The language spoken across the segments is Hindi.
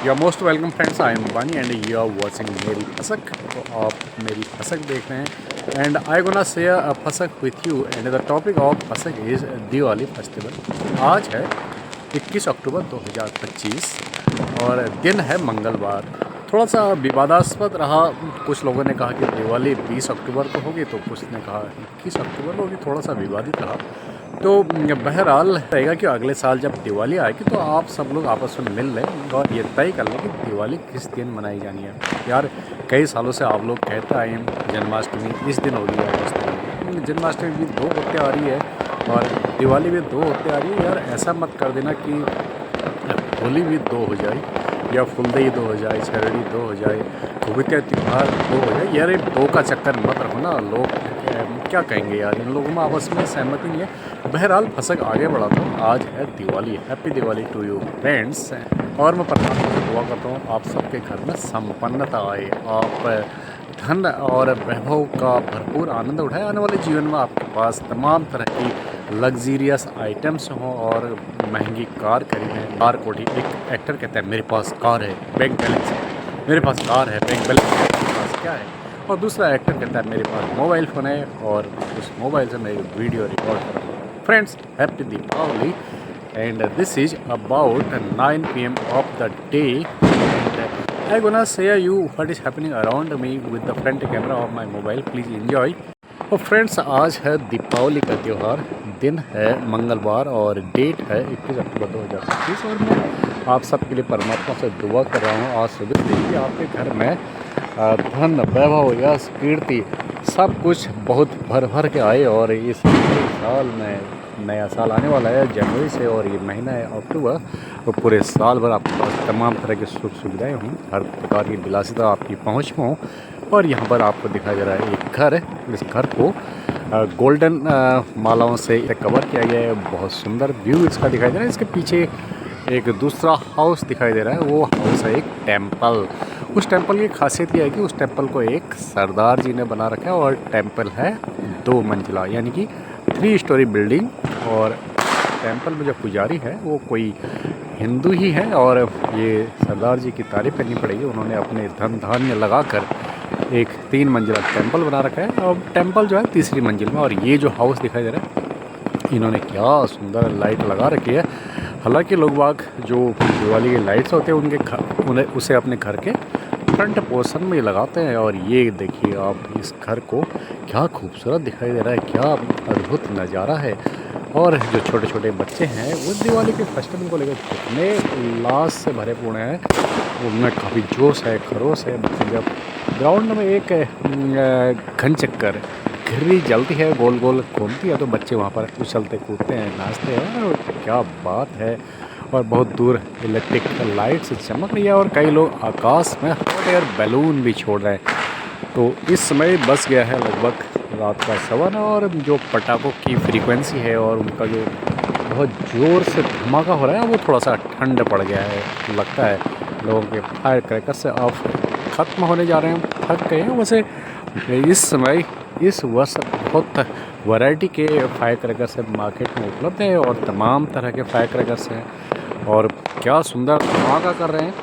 You are most welcome friends, I am Bani and you are watching मेरी फसक। तो आप मेरी फसक देख रहे हैं and I gonna share a फसक with you and the topic of फसक इज़ दिवाली फेस्टिवल। आज है 21 अक्टूबर 2025 और दिन है मंगलवार। थोड़ा सा विवादास्पद रहा, कुछ लोगों ने कहा कि दिवाली 20 अक्टूबर को होगी तो कुछ ने कहा 21 अक्टूबर को होगी, थोड़ा सा विवादित रहा। तो बहरहाल रहेगा कि अगले साल जब दिवाली आएगी तो आप सब लोग आपस में मिल लें और ये तय कर लें कि दिवाली किस दिन मनाई जानी है। यार कई सालों से आप लोग कहते आए हैं जन्माष्टमी इस दिन होगी या उस दिन। जन्माष्टमी भी 2 होते आ रही है और दिवाली भी 2 होते आ रही है। यार ऐसा मत कर देना कि होली भी 2 हो जाए या फुलदई 2 हो जाए, छरड़ी 2 हो जाए, भूतिया त्यौहार 2 हो जाए। यार ये 2 का चक्कर मत रखो ना, लोग क्या कहेंगे यार, इन लोगों में आपस में सहमति नहीं है। बहरहाल फसक आगे बढ़ाता हूँ। आज है Diwali, happy Diwali to you friends. और मैं परमात्मा से दुआ करता हूँ आप सबके घर में संपन्नता आए, आप धन और वैभव का भरपूर आनंद उठाए। आने वाले जीवन में आपके पास तमाम तरह की लग्जीरियस आइटम्स हों और महंगी कार खरीदें। कार को एक एक्टर कहता है मेरे पास कार है बैंक बैलेंस है, मेरे पास कार है बैंक बैलेंस है, मेरे पास क्या है। और दूसरा एक्टर कहता है मेरे पास मोबाइल फ़ोन है और उस मोबाइल से मैं वीडियो रिकॉर्ड कर रहा हूँ। Friends, happy Deepavali and this is about 9 p.m. of the day and I gonna share you what is happening around me with the front camera of my mobile. Please enjoy. तो फ्रेंड्स, आज है दीपावली का त्यौहार, दिन है मंगलवार और डेट है 21 अक्टूबर 2025 और मैं आप सबके लिए परमात्मा से दुआ कर रहा हूँ आज सुबह से कि आपके घर में धन वैभव यश कीर्ति सब कुछ बहुत भर भर के आए और इस साल में नया साल आने वाला है जनवरी से और ये महीना है अक्टूबर। और पूरे साल भर आपके पास तमाम तरह की सुख सुविधाएँ हों, हर प्रकार की विलासिता आपकी पहुँच में हो। और यहाँ पर आपको दिखाई दे रहा है एक घर है। इस घर को गोल्डन मालाओं से कवर किया गया है। बहुत सुंदर व्यू इसका दिखाई दे रहा है। इसके पीछे एक दूसरा हाउस दिखाई दे रहा है, वो हाउस है एक टेम्पल। उस टेम्पल की खासियत यह है कि उस टेम्पल को एक सरदार जी ने बना रखा है और टेम्पल है 2 मंजिला यानी कि 3 स्टोरी बिल्डिंग। और टेम्पल में जो पुजारी है वो कोई हिंदू ही है और ये सरदार जी की तारीफ़ करनी पड़ेगी। उन्होंने अपने धन धान्य लगाकर एक 3 मंजिला टेम्पल बना रखा है और टेम्पल जो है 3री मंजिल में। और ये जो हाउस दिखाई दे रहा है, इन्होंने क्या सुंदर लाइट लगा रखी है। हालांकि लोग बाग जो दिवाली के लाइट्स होते हैं उन्हें उसे अपने घर के फ्रंट पोर्शन में लगाते हैं। और ये देखिए आप इस घर को, क्या खूबसूरत दिखाई दे रहा है, क्या अद्भुत नज़ारा है। और जो छोटे छोटे बच्चे हैं वो दिवाली के फेस्टिवल को लेकर कितने उल्लास से भरे पूर्ण हैं, उनमें काफ़ी जोश है, खरोश है। जब ग्राउंड में एक घन चक्कर घिर्री जलती है, गोल गोल घूमती है, तो बच्चे वहाँ पर उछलते कूदते हैं, नाचते हैं और क्या बात है। और बहुत दूर इलेक्ट्रिक लाइट से चमक रही है और कई लोग आकाश में हॉट एयर बैलून भी छोड़ रहे हैं। तो इस समय बस गया है लगभग रात का 1:15 और जो पटाखों की फ्रीक्वेंसी है और उनका जो बहुत ज़ोर से धमाका हो रहा है वो थोड़ा सा ठंड पड़ गया है। लगता है लोगों के फायर क्रैकर्स से अब ख़त्म होने जा रहे हैं, थक गए हैं। वैसे इस समय इस वर्ष बहुत वैरायटी के फायर क्रैकर्स मार्केट में उपलब्ध है और तमाम तरह के फायर क्रैकर्स हैं और क्या सुंदर धमाका कर रहे हैं,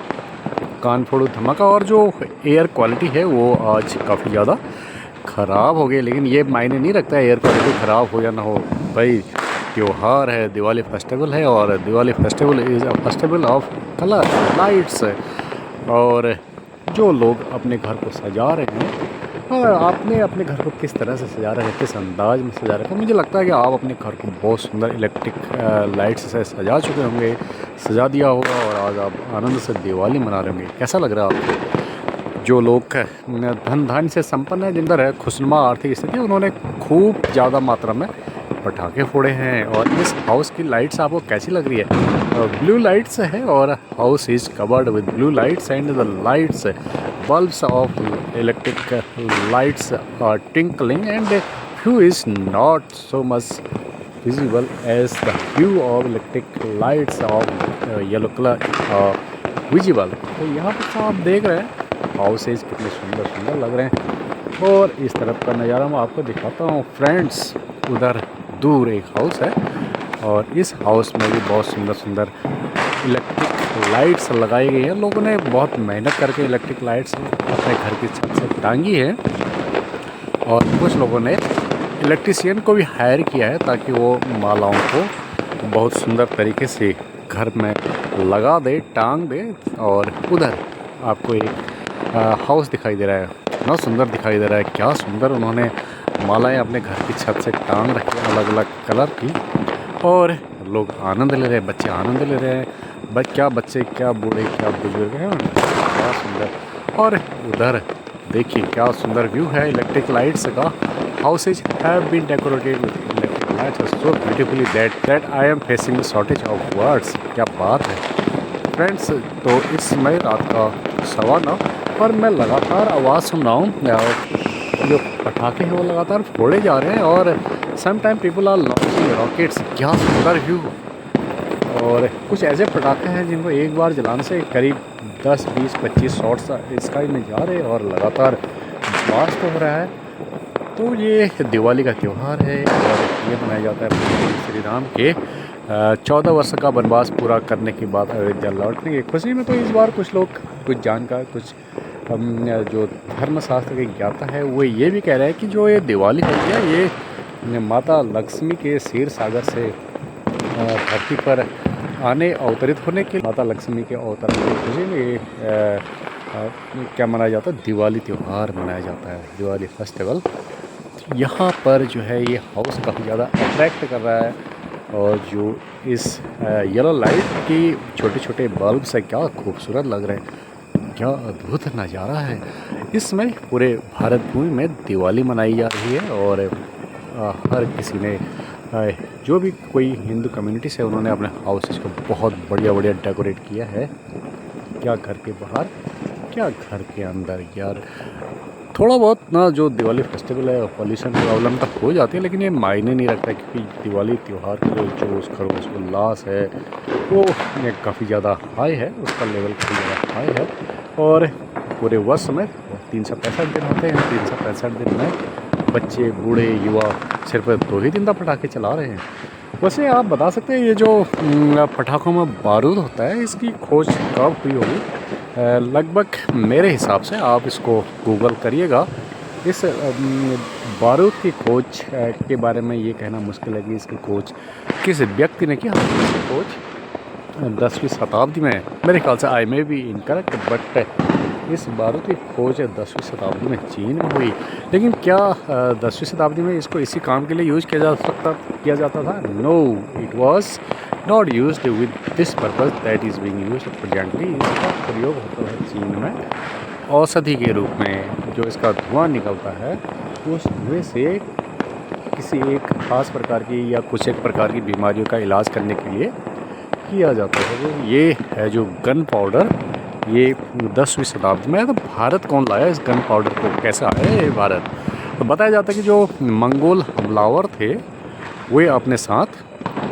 कान फोड़ू धमाका। और जो एयर क्वालिटी है वो आज काफ़ी ज़्यादा ख़राब हो गई, लेकिन ये मायने नहीं रखता है एयर क्वालिटी ख़राब हो या ना हो। भाई त्यौहार है, दिवाली फेस्टिवल है और Diwali festival is a festival of colour lights. और जो लोग अपने घर को सजा रहे हैं, और आपने अपने घर को किस तरह से सजा रहे हैं, किस अंदाज में सजा रहे हैं, मुझे लगता है कि आप अपने घर को बहुत सुंदर इलेक्ट्रिक लाइट्स से सजा चुके होंगे, सजा दिया होगा और आज आप आनंद से दिवाली मना रहे होंगे। कैसा लग रहा है आपको? जो लोग धन धान्य से संपन्न है, जिनका है खुशनुमा आर्थिक स्थिति, उन्होंने खूब ज़्यादा मात्रा में पटाखे फोड़े हैं। और इस हाउस की लाइट्स आपको कैसी लग रही है? ब्लू लाइट्स है और house is covered with blue lights and the lights bulbs of electric lights are twinkling and view is not so much visible as the view of electric lights of yellow color visible। तो यहाँ पर आप देख रहे हैं हाउसेज कितने सुंदर सुंदर लग रहे हैं। और इस तरफ का नज़ारा मैं आपको दिखाता हूँ फ्रेंड्स। उधर दूर एक हाउस है और इस हाउस में भी बहुत सुंदर सुंदर इलेक्ट्रिक लाइट्स लगाई गई हैं। लोगों ने बहुत मेहनत करके इलेक्ट्रिक लाइट्स अपने घर की छत से टांगी है और कुछ लोगों ने इलेक्ट्रिशियन को भी हायर किया है ताकि वो मालाओं को बहुत सुंदर तरीके से घर में लगा दे, टांग दे। और उधर आपको एक हाउस दिखाई दे रहा है, इतना सुंदर दिखाई दे रहा है, क्या सुंदर उन्होंने मालाएं अपने घर की छत से टांग रखी हैं अलग अलग कलर की। और लोग आनंद ले रहे हैं, बच्चे आनंद ले रहे हैं, क्या बच्चे, क्या बूढ़े, क्या बुजुर्ग हैं, क्या सुंदर। और उधर देखिए क्या सुंदर व्यू है इलेक्ट्रिक लाइट्स का। Houses have been decorated with electric lights so beautifully that I am facing the shortage of words. क्या बात है फ्रेंड्स। तो इस समय रात का 9:15 और मैं लगातार आवाज़ सुन रहा हूँ, जो पटाखे हैं वो लगातार फोड़े जा रहे हैं और some time people are launching rockets. क्या सुंदर व्यू। और कुछ ऐसे पटाखे हैं जिनको एक बार जलाने से करीब 10, 20, 25 शॉट्स स्काई में जा रहे हैं और लगातार ब्लास्ट हो रहा है। तो ये दिवाली का त्यौहार है और ये मनाया जाता है भगवान श्री राम के 14 वर्ष का वनवास पूरा करने के बाद अयोध्या लौटने की खुशी में। तो इस बार कुछ लोग, कुछ जानकार, कुछ जो धर्मशास्त्र के ज्ञाता है वो ये भी कह रहे हैं कि जो ये दिवाली होती है ये माता लक्ष्मी के क्षीर सागर से धरती पर आने अवतरित होने के, माता लक्ष्मी के अवतरण की खुशी में ये क्या मनाया जाता है, दिवाली त्यौहार मनाया जाता है, दिवाली फेस्टिवल। यहाँ पर जो है ये हाउस काफ़ी ज़्यादा अट्रैक्ट कर रहा है और जो इस येलो लाइट की छोटे छोटे बल्ब से क्या खूबसूरत लग रहे हैं, क्या अद्भुत नज़ारा है। इसमें पूरे भारत भूमि में दिवाली मनाई जा रही है और हर किसी ने, जो भी कोई हिंदू कम्युनिटी है, उन्होंने अपने हाउसेस को बहुत बढ़िया बढ़िया डेकोरेट किया है। क्या घर के बाहर, क्या घर के अंदर। यार थोड़ा बहुत ना जो दिवाली फेस्टिवल है पॉल्यूशन प्रॉब्लम तो हो जाती है, लेकिन ये मायने नहीं रखता क्योंकि दिवाली त्यौहार का जो जोश खरोश उल्लास है वो काफ़ी ज़्यादा हाई है, उसका लेवल काफ़ी ज़्यादा हाई है। और पूरे वर्ष में 365 दिन होते हैं, 365 दिन में बच्चे, बूढ़े, युवा सिर्फ 2 ही दिन तक पटाखे चला रहे हैं। वैसे आप बता सकते हैं ये जो पटाखों में बारूद होता है इसकी खोज कब हुई होगी? लगभग मेरे हिसाब से, आप इसको गूगल करिएगा, इस बारूद की खोज के बारे में ये कहना मुश्किल है कि इसकी खोज किस व्यक्ति ने किया। इसकी खोज 10वीं शताब्दी में, मेरे ख्याल से, आई मे बी इनकरेक्ट, बट इस बारूद की खोज 10वीं शताब्दी में चीन में हुई। लेकिन क्या 10वीं शताब्दी में इसको इसी काम के लिए यूज़ किया जाता था? No, it was not used with this purpose that is being used presently. इसका प्रयोग होता है चीन में औषधि के रूप में। जो इसका धुआं निकलता है उस धुएं से किसी एक खास प्रकार की या कुछ एक प्रकार की बीमारियों का इलाज करने के लिए किया जाता है। तो ये है जो गन पाउडर, ये 10वीं शताब्दी में। तो भारत कौन लाया इस गन पाउडर को, कैसे आया ये भारत? तो बताया जाता है कि जो मंगोल हमलावर थे वे अपने साथ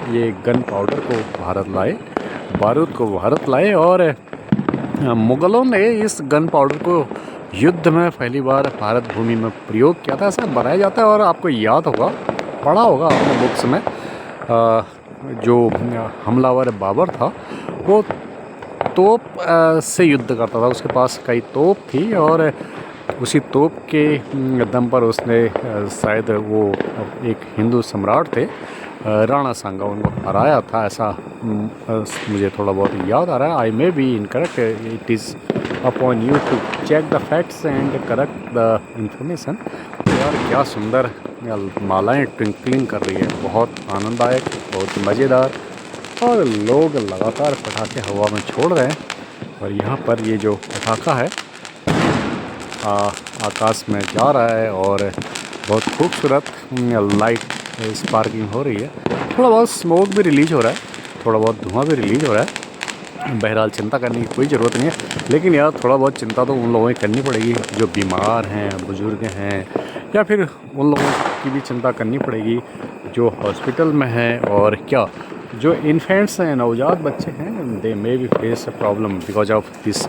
ये गन पाउडर को भारत लाए, बारूद को भारत लाए और मुग़लों ने इस गन पाउडर को युद्ध में पहली बार भारत भूमि में प्रयोग किया था, ऐसा बताया जाता है। और आपको याद होगा, पढ़ा होगा अपने बुक्स में, जो हमलावर बाबर था वो तोप से युद्ध करता था, उसके पास कई तोप थी और उसी तोप के दम पर उसने शायद वो एक हिंदू सम्राट थे राणा सांगा, उनको हराया था, ऐसा मुझे थोड़ा बहुत याद आ रहा है। I may be incorrect, it is upon you to check the facts and correct the information. तो यार क्या सुंदर मालाएं ट्विंकलिंग कर रही है, बहुत आनंददायक, बहुत मज़ेदार। और लोग लगातार पटाखे हवा में छोड़ रहे हैं और यहाँ पर ये जो पटाखा है आकाश में जा रहा है और बहुत खूबसूरत लाइट स्पार्किंग हो रही है। थोड़ा बहुत स्मोक भी रिलीज़ हो रहा है, थोड़ा बहुत धुआं भी रिलीज़ हो रहा है। बहरहाल चिंता करने की कोई ज़रूरत नहीं है, लेकिन यार थोड़ा बहुत चिंता तो उन लोगों की करनी पड़ेगी जो बीमार हैं, बुज़ुर्ग हैं, या फिर उन लोगों की भी चिंता करनी पड़ेगी जो हॉस्पिटल में हैं। और क्या जो इन्फेंट्स हैं, नवजात बच्चे हैं, they may be face a problem because of this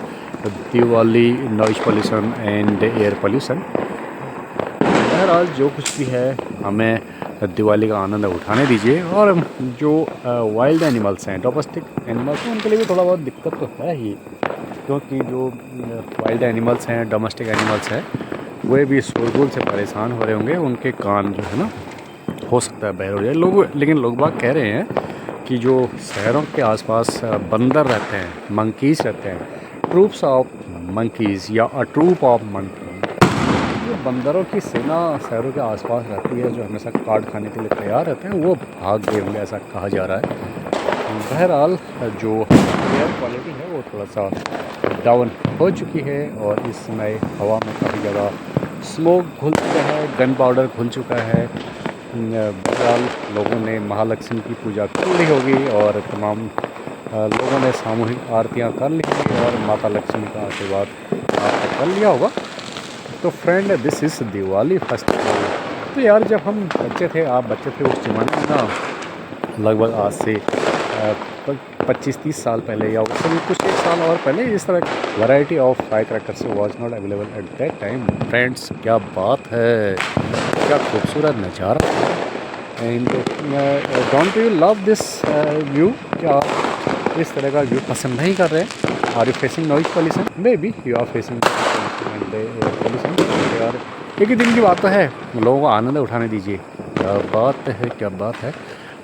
Diwali noise pollution and air pollution. बहरहाल जो कुछ भी है, हमें दिवाली का आनंद उठाने दीजिए। और जो वाइल्ड एनिमल्स हैं, डोमेस्टिक एनिमल्स हैं, उनके लिए भी थोड़ा बहुत दिक्कत तो है ही, क्योंकि जो वाइल्ड एनिमल्स हैं, डोमेस्टिक एनिमल्स हैं, वे भी शोरगुल से परेशान हो रहे होंगे। उनके कान जो है ना, हो सकता है बहर हो जाए लोग। लेकिन लोग बाग कह रहे हैं कि जो शहरों के आसपास बंदर रहते हैं, मंकीज़ रहते हैं, ट्रूप्स ऑफ मंकीज़ या अ ट्रूप ऑफ मंकी, जो बंदरों की सेना शहरों के आसपास रहती है, जो हमेशा काट खाने के लिए तैयार रहते हैं, वो भाग गए होंगे, ऐसा कहा जा रहा है। बहरहाल जो एयर क्वालिटी है वो थोड़ा सा डाउन हो चुकी है, और इस समय हवा में काफ़ी ज़्यादा स्मोक घुल चुका है, गन पाउडर घुल चुका है। बहरहाल लोगों ने महालक्ष्मी की पूजा कर ली होगी, और तमाम लोगों ने सामूहिक आरतियाँ कर ली होंगी, और माता लक्ष्मी का आशीर्वाद प्राप्त कर लिया होगा। तो friend, this is Diwali festival. तो यार, जब हम बच्चे थे, आप बच्चे थे उस ज़माने में ना, लगभग आज से 25-30 साल पहले, या उससे भी कुछ एक साल और पहले, इस तरह variety of fire crackers was not available at that time. Friends, क्या बात है, क्या खूबसूरत नज़ारा। And don't you love this view? क्या आप इस तरह का व्यू पसंद नहीं कर रहे हैं? Are you facing noise pollution? Maybe you are facing pollution. यार, एक ही दिन की बात तो है, लोगों को आनंद उठाने दीजिए। क्या बात है, क्या बात है।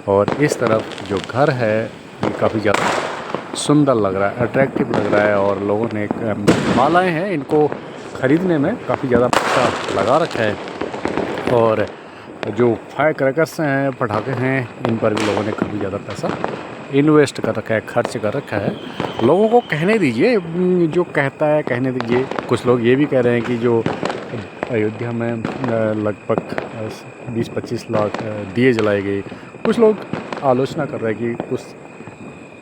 और इस तरफ जो घर है, ये काफ़ी ज़्यादा सुंदर लग रहा है, अट्रैक्टिव लग रहा है, और लोगों ने मालाएँ हैं, इनको ख़रीदने में काफ़ी ज़्यादा पैसा लगा रखा है। और जो फायर क्रैकर्स हैं, पटाखे हैं, इन पर भी लोगों ने काफ़ी ज़्यादा पैसा इन्वेस्ट कर रखा है, खर्च कर रखा है। लोगों को कहने दीजिए, जो कहता है कहने दीजिए। कुछ लोग ये भी कह रहे हैं कि जो अयोध्या में लगभग 20-25 लाख दिए जलाए गए। कुछ लोग आलोचना कर रहे हैं कि उस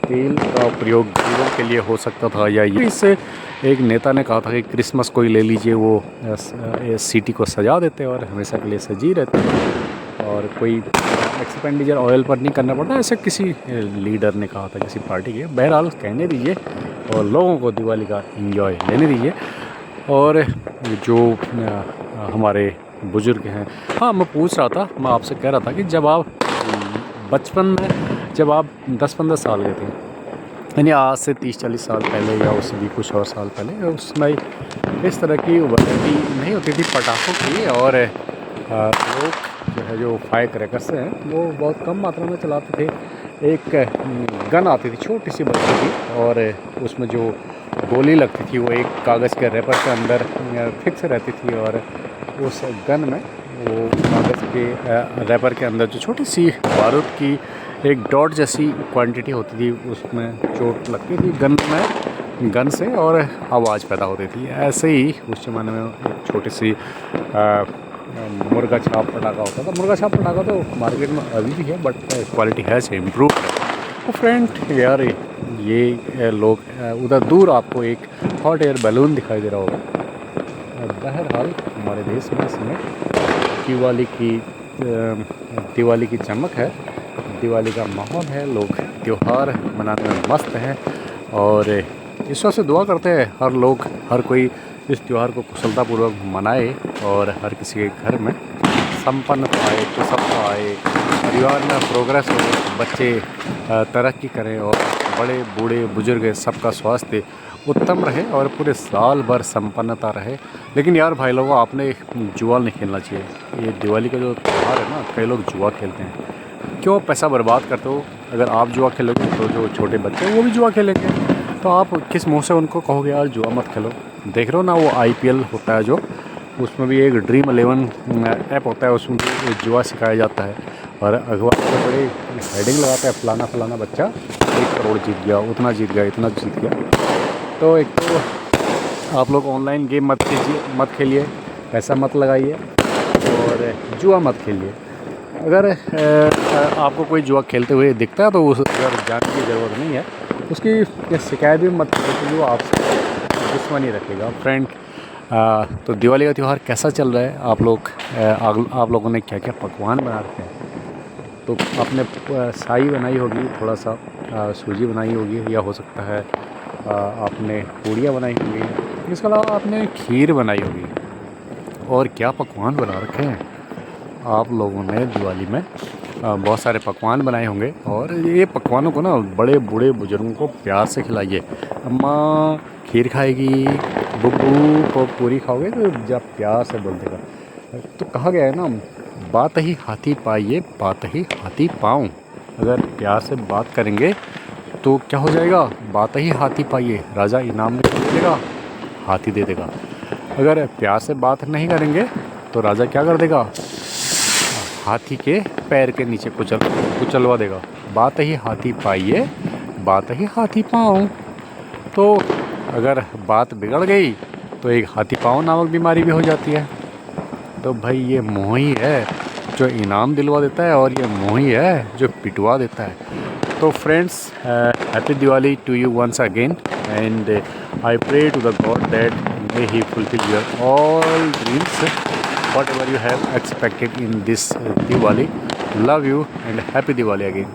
तेल का प्रयोग दीयों के लिए हो सकता था, या ये इससे एक नेता ने कहा था कि क्रिसमस कोई ले लीजिए, वो सिटी को सजा देते हैं और हमेशा के लिए सजी रहते हैं, और कोई एक्सपेंडिचर ऑयल पर नहीं करना पड़ता, ऐसे किसी लीडर ने कहा था, किसी पार्टी के। बहरहाल, कहने दीजिए और लोगों को दिवाली का एंजॉय लेने दीजिए। और जो हमारे बुज़ुर्ग हैं, हाँ, मैं पूछ रहा था, मैं आपसे कह रहा था कि जब आप बचपन में, जब आप 10-15 साल के थे, यानी आज से 30-40 साल पहले, या उससे भी कुछ और साल पहले, उस समय इस तरह की वैरायटी नहीं होती थी पटाखों की, और लोग जो है, जो फायर क्रैकर्स हैं, वो बहुत कम मात्रा में चलाते थे। एक गन आती थी, छोटी सी बनती थी, और उसमें जो गोली लगती थी वो एक कागज़ के रैपर के अंदर फिक्स रहती थी, और उस गन में वो कागज़ के रैपर के अंदर जो छोटी सी बारूद की एक डॉट जैसी क्वांटिटी होती थी, उसमें चोट लगती थी गन से, और आवाज़ पैदा होती थी। ऐसे ही उस ज़माने में एक छोटी सी मुर्गा छाप पटाखा होता था। मुर्गा छाप पटाखा तो मार्केट में अभी भी है, बट क्वालिटी है से इम्प्रूव है। तो फ्रेंड यार, ये लोग उधर दूर आपको एक हॉट एयर बैलून दिखाई दे रहा होगा। बहरहाल, हमारे देश में इसमें दिवाली की चमक है, दिवाली का माहौल है, लोग त्यौहार मनाने में मस्त हैं, और ईश्वर से दुआ करते हैं हर कोई इस त्यौहार को कुशलतापूर्वक मनाए, और हर किसी के घर में संपन्नता आए, कुशलता आए, परिवार में प्रोग्रेस हो, बच्चे तरक्की करें, और बड़े बूढ़े बुजुर्ग सबका स्वास्थ्य उत्तम रहे, और पूरे साल भर संपन्नता रहे। लेकिन यार भाई लोगों, आपने जुआ नहीं खेलना चाहिए। ये दिवाली का जो त्यौहार है ना, कई लोग जुआ खेलते हैं। क्यों पैसा बर्बाद करते हो? अगर आप जुआ खेलोगे तो जो छोटे बच्चे हैं वो भी जुआ खेलेंगे, तो आप किस मुँह से उनको कहोगे यार जुआ मत खेलो? देख रहे हो ना, वो IPL होता है जो, उसमें भी एक ड्रीम 11 ऐप होता है, उसमें भी जुआ सिखाया जाता है, और अखबार में बड़े हेडिंग लगाता है, फलाना फलाना बच्चा 1 करोड़ जीत गया, उतना जीत गया, इतना जीत गया। तो एक तो आप लोग ऑनलाइन गेम मत खेलिए, पैसा मत लगाइए, और जुआ मत खेलिए। अगर आपको कोई जुआ खेलते हुए दिखता है तो उस अगर जानने की ज़रूरत नहीं है, उसकी शिकायत भी मत करें, क्योंकि वो आपसे दुश्मनी रखेगा। फ्रेंड, तो दिवाली का त्यौहार कैसा चल रहा है? आप लोगों ने क्या क्या पकवान बना रखे हैं? तो आपने साई बनाई होगी, थोड़ा सा सूजी बनाई होगी, या हो सकता है आपने पूड़ियाँ बनाई होंगी, इसके अलावा आपने खीर बनाई होगी, और क्या पकवान बना रखे हैं? आप लोगों ने दिवाली में बहुत सारे पकवान बनाए होंगे और ये पकवानों को ना बड़े बूढ़े बुजुर्गों को प्यार से खिलाइए। अम्मा खीर खाएगी, बुब्बू को पूरी खाओगे तो जब प्यार से बोल देगा। तो कहा गया है ना, बात ही हाथी पाइए बात ही हाथी पाऊँ। अगर प्यार से बात करेंगे तो क्या हो जाएगा, बात ही हाथी पाइए, राजा इनाम में दे देगा, हाथी दे देगा। अगर प्यार से बात नहीं करेंगे तो राजा क्या कर देगा, हाथी के पैर के नीचे कुचलवा देगा। बात ही हाथी पाइए बात ही हाथी पाँव। तो अगर बात बिगड़ गई तो एक हाथी पाँव नामक बीमारी भी हो जाती है। तो भाई ये मोह ही है जो इनाम दिलवा देता है और ये मोह ही है जो पिटवा देता है। तो friends, happy Diwali to you once again and I pray to the god that may he fulfill your all dreams whatever you have expected in this Diwali. Love you and happy Diwali again.